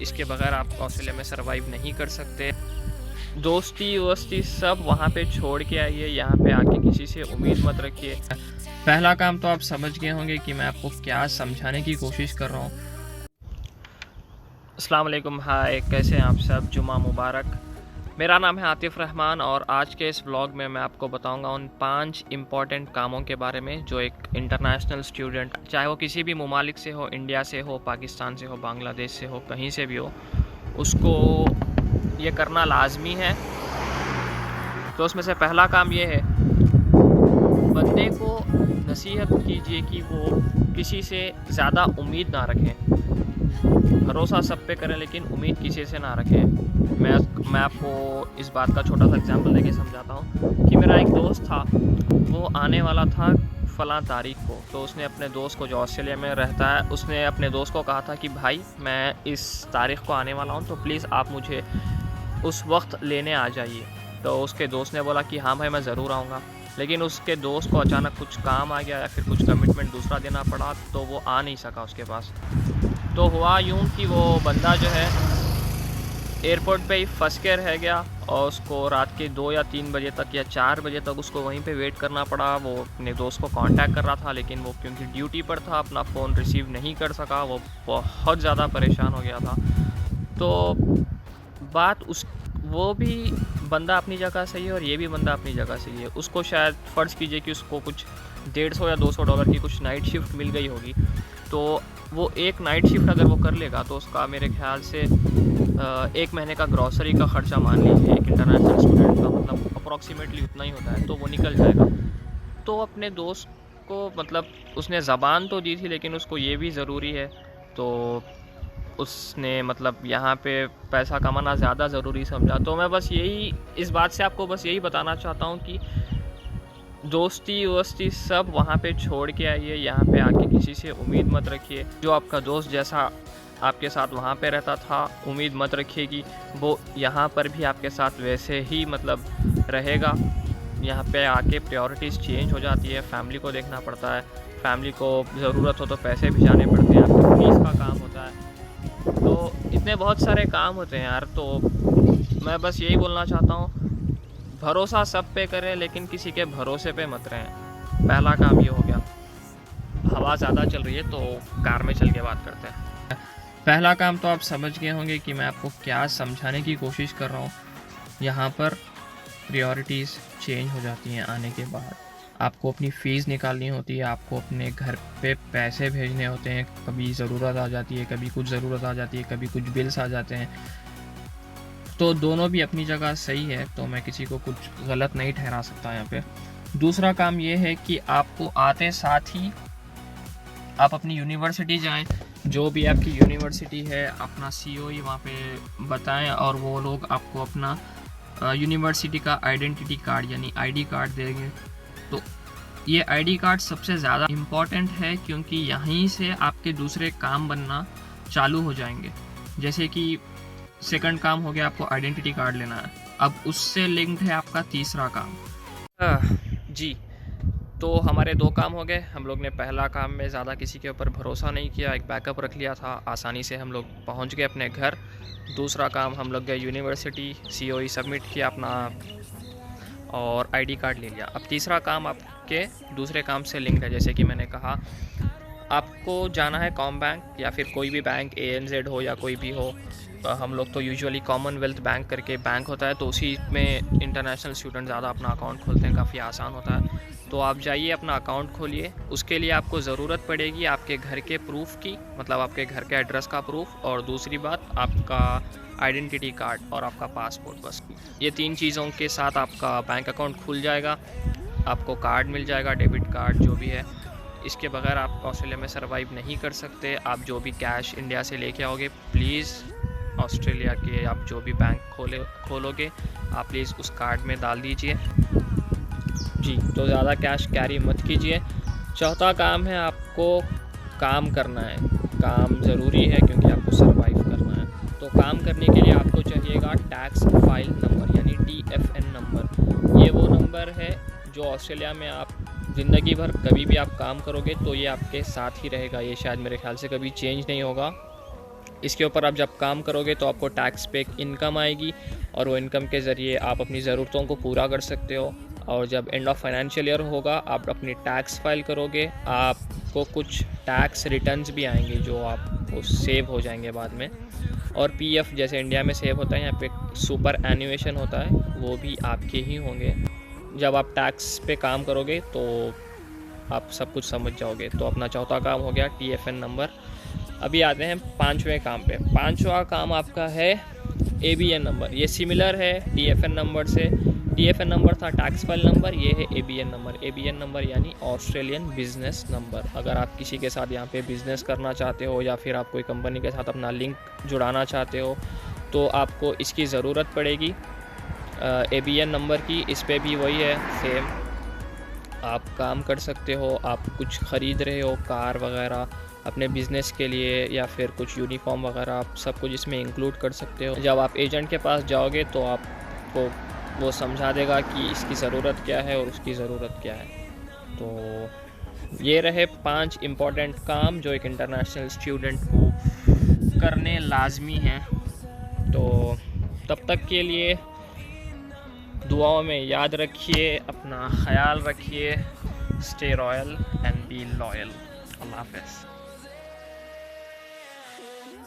इसके बगैर आप ऑस्ट्रेलिया में सरवाइव नहीं कर सकते। दोस्ती वोस्ती सब वहाँ पे छोड़ के आइए, यहाँ पे आके किसी से उम्मीद मत रखिए। पहला काम तो आप समझ गए होंगे कि मैं आपको क्या समझाने की कोशिश कर रहा हूँ। अस्सलाम वालेकुम, हाय, कैसे हैं आप सब? जुमा मुबारक। मेरा नाम है आतिफ़ रहमान और आज के इस व्लॉग में मैं आपको बताऊंगा उन 5 इम्पॉर्टेंट कामों के बारे में जो एक इंटरनेशनल स्टूडेंट, चाहे वो किसी भी ममालिक से हो, इंडिया से हो, पाकिस्तान से हो, बांग्लादेश से हो, कहीं से भी हो, उसको ये करना लाजमी है। तो उसमें से पहला काम ये है, बंदे को नसीहत कीजिए कि वो किसी से ज़्यादा उम्मीद ना रखें। भरोसा सब पे करें लेकिन उम्मीद किसी से ना रखें। मैं आपको इस बात का छोटा सा एग्जांपल देके समझाता हूँ कि मेरा एक दोस्त था, वो आने वाला था फ़लाँ तारीख को। तो उसने अपने दोस्त को, जो ऑस्ट्रेलिया में रहता है, उसने अपने दोस्त को कहा था कि भाई मैं इस तारीख़ को आने वाला हूँ, तो प्लीज़ आप मुझे उस वक्त लेने आ जाइए। तो उसके दोस्त ने बोला कि हाँ भाई मैं ज़रूर आऊँगा। लेकिन उसके दोस्त को अचानक कुछ काम आ गया या फिर कुछ कमिटमेंट दूसरा देना पड़ा, तो वो आ नहीं सका उसके पास। तो हुआ यूँ कि वो बंदा जो है एयरपोर्ट पे ही फंस के रह गया और उसको रात के 2 या 3 बजे तक या 4 बजे तक उसको वहीं पे वेट करना पड़ा। वो अपने दोस्त को कांटेक्ट कर रहा था लेकिन वो क्योंकि ड्यूटी पर था अपना फ़ोन रिसीव नहीं कर सका। वो बहुत ज़्यादा परेशान हो गया था। तो बात उस वो भी बंदा अपनी जगह सही है और ये भी बंदा अपनी जगह सही है। उसको शायद फ़र्ज़ कीजिए कि उसको कुछ $150 या $200 की कुछ नाइट शिफ्ट मिल गई होगी। तो वो एक नाइट शिफ्ट अगर वो कर लेगा तो उसका मेरे ख़्याल से 1 महीने का ग्रॉसरी का ख़र्चा मान लीजिए एक इंटरनेशनल स्टूडेंट का, मतलब अप्रॉक्सीमेटली उतना ही होता है, तो वो निकल जाएगा। तो अपने दोस्त को, मतलब उसने ज़बान तो दी थी लेकिन उसको ये भी ज़रूरी है, तो उसने मतलब यहाँ पे पैसा कमाना ज़्यादा ज़रूरी समझा। तो मैं बस यही, इस बात से आपको बस यही बताना चाहता हूँ कि दोस्ती वोस्ती सब वहाँ पे छोड़ के आइए, यहाँ पे आके किसी से उम्मीद मत रखिए। जो आपका दोस्त जैसा आपके साथ वहाँ पे रहता था, उम्मीद मत रखिए कि वो यहाँ पर भी आपके साथ वैसे ही मतलब रहेगा। यहाँ पे आके प्रायोरिटीज़ चेंज हो जाती है, फैमिली को देखना पड़ता है, फैमिली को ज़रूरत हो तो पैसे भी जाने पड़ते हैं, आपकी फीस का काम होता है, तो इतने बहुत सारे काम होते हैं यार। तो मैं बस यही बोलना चाहता हूँ, भरोसा सब पे करें लेकिन किसी के भरोसे पे मत रहें। पहला काम ये हो गया। हवा ज़्यादा चल रही है तो कार में चल के बात करते हैं। पहला काम तो आप समझ गए होंगे कि मैं आपको क्या समझाने की कोशिश कर रहा हूँ। यहाँ पर प्रायोरिटीज़ चेंज हो जाती हैं आने के बाद। आपको अपनी फ़ीस निकालनी होती है, आपको अपने घर पे पैसे भेजने होते हैं, कभी ज़रूरत आ जाती है, कभी कुछ ज़रूरत आ जाती है, कभी कुछ बिल्स आ जाते हैं। तो दोनों भी अपनी जगह सही है, तो मैं किसी को कुछ गलत नहीं ठहरा सकता यहाँ पे। दूसरा काम ये है कि आपको आते साथ ही आप अपनी यूनिवर्सिटी जाएं, जो भी आपकी यूनिवर्सिटी है अपना COE वहाँ पे बताएं और वो लोग आपको अपना यूनिवर्सिटी का आइडेंटिटी कार्ड यानी ID कार्ड देंगे। तो ये ID कार्ड सबसे ज़्यादा इम्पॉर्टेंट है क्योंकि यहीं से आपके दूसरे काम बनना चालू हो जाएंगे। जैसे कि सेकंड काम हो गया, आपको आइडेंटिटी कार्ड लेना है, अब उससे लिंक्ड है आपका तीसरा काम। जी, तो हमारे 2 काम हो गए। हम लोग ने पहला काम में ज़्यादा किसी के ऊपर भरोसा नहीं किया, एक बैकअप रख लिया था, आसानी से हम लोग पहुंच गए अपने घर। दूसरा काम, हम लोग गए यूनिवर्सिटी, COE सबमिट किया अपना और ID कार्ड ले लिया। अब तीसरा काम आपके दूसरे काम से लिंक्ड है। जैसे कि मैंने कहा, आपको जाना है कॉम बैंक या फिर कोई भी बैंक, ANZ हो या कोई भी हो। हम लोग तो यूजुअली कॉमनवेल्थ बैंक करके बैंक होता है, तो उसी में इंटरनेशनल स्टूडेंट ज़्यादा अपना अकाउंट खोलते हैं, काफ़ी आसान होता है। तो आप जाइए अपना अकाउंट खोलिए। उसके लिए आपको ज़रूरत पड़ेगी आपके घर के प्रूफ की, मतलब आपके घर के एड्रेस का प्रूफ, और दूसरी बात आपका आइडेंटिटी कार्ड और आपका पासपोर्ट। बस ये 3 चीज़ों के साथ आपका बैंक अकाउंट खुल जाएगा, आपको कार्ड मिल जाएगा, डेबिट कार्ड जो भी है। इसके बगैर आप ऑस्ट्रेलिया में सरवाइव नहीं कर सकते। आप जो भी कैश इंडिया से लेके आओगे, प्लीज़ ऑस्ट्रेलिया के आप जो भी बैंक खोलोगे आप प्लीज़ उस कार्ड में डाल दीजिए जी। तो ज़्यादा कैश कैरी मत कीजिए। चौथा काम है, आपको काम करना है। काम ज़रूरी है क्योंकि आपको सरवाइव करना है। तो काम करने के लिए आपको चाहिएगा टैक्स फाइल नंबर यानी TFN नंबर। ये वो नंबर है जो ऑस्ट्रेलिया में आप ज़िंदगी भर कभी भी आप काम करोगे तो ये आपके साथ ही रहेगा। ये शायद मेरे ख्याल से कभी चेंज नहीं होगा। इसके ऊपर आप जब काम करोगे तो आपको टैक्स पे एक इनकम आएगी और वो इनकम के ज़रिए आप अपनी ज़रूरतों को पूरा कर सकते हो। और जब एंड ऑफ फाइनेंशियल ईयर होगा, आप अपनी टैक्स फाइल करोगे, आपको कुछ टैक्स रिटर्न्स भी आएंगे जो आपको सेव हो जाएंगे बाद में। और पीएफ जैसे इंडिया में सेव होता है, यहाँ पे सुपर एन्युएशन होता है, वो भी आपके ही होंगे। जब आप टैक्स पे काम करोगे तो आप सब कुछ समझ जाओगे। तो अपना चौथा काम हो गया TFN नंबर। अभी आते हैं पांचवें काम पे। पांचवा काम आपका है ABN नंबर। ये सिमिलर है TFN नंबर से। TFN नंबर था टैक्स फाइल नंबर, ये है ABN नंबर। ABN नंबर यानी ऑस्ट्रेलियन बिजनेस नंबर। अगर आप किसी के साथ यहाँ पे बिज़नेस करना चाहते हो या फिर आप कोई कंपनी के साथ अपना लिंक जुड़ाना चाहते हो तो आपको इसकी ज़रूरत पड़ेगी ABN नंबर की। इस पर भी वही है सेम, आप काम कर सकते हो। आप कुछ ख़रीद रहे हो कार वगैरह अपने बिज़नेस के लिए या फिर कुछ यूनिफॉर्म वगैरह, आप सब कुछ इसमें इंक्लूड कर सकते हो। जब आप एजेंट के पास जाओगे तो आपको वो समझा देगा कि इसकी ज़रूरत क्या है और उसकी ज़रूरत क्या है। तो ये रहे 5 इम्पॉर्टेंट काम जो एक इंटरनेशनल स्टूडेंट को करने लाजमी हैं। तो तब तक के लिए दुआओं में याद रखिए, अपना ख्याल रखिए। Stay royal and be loyal. अल्लाह हाफ़िज़।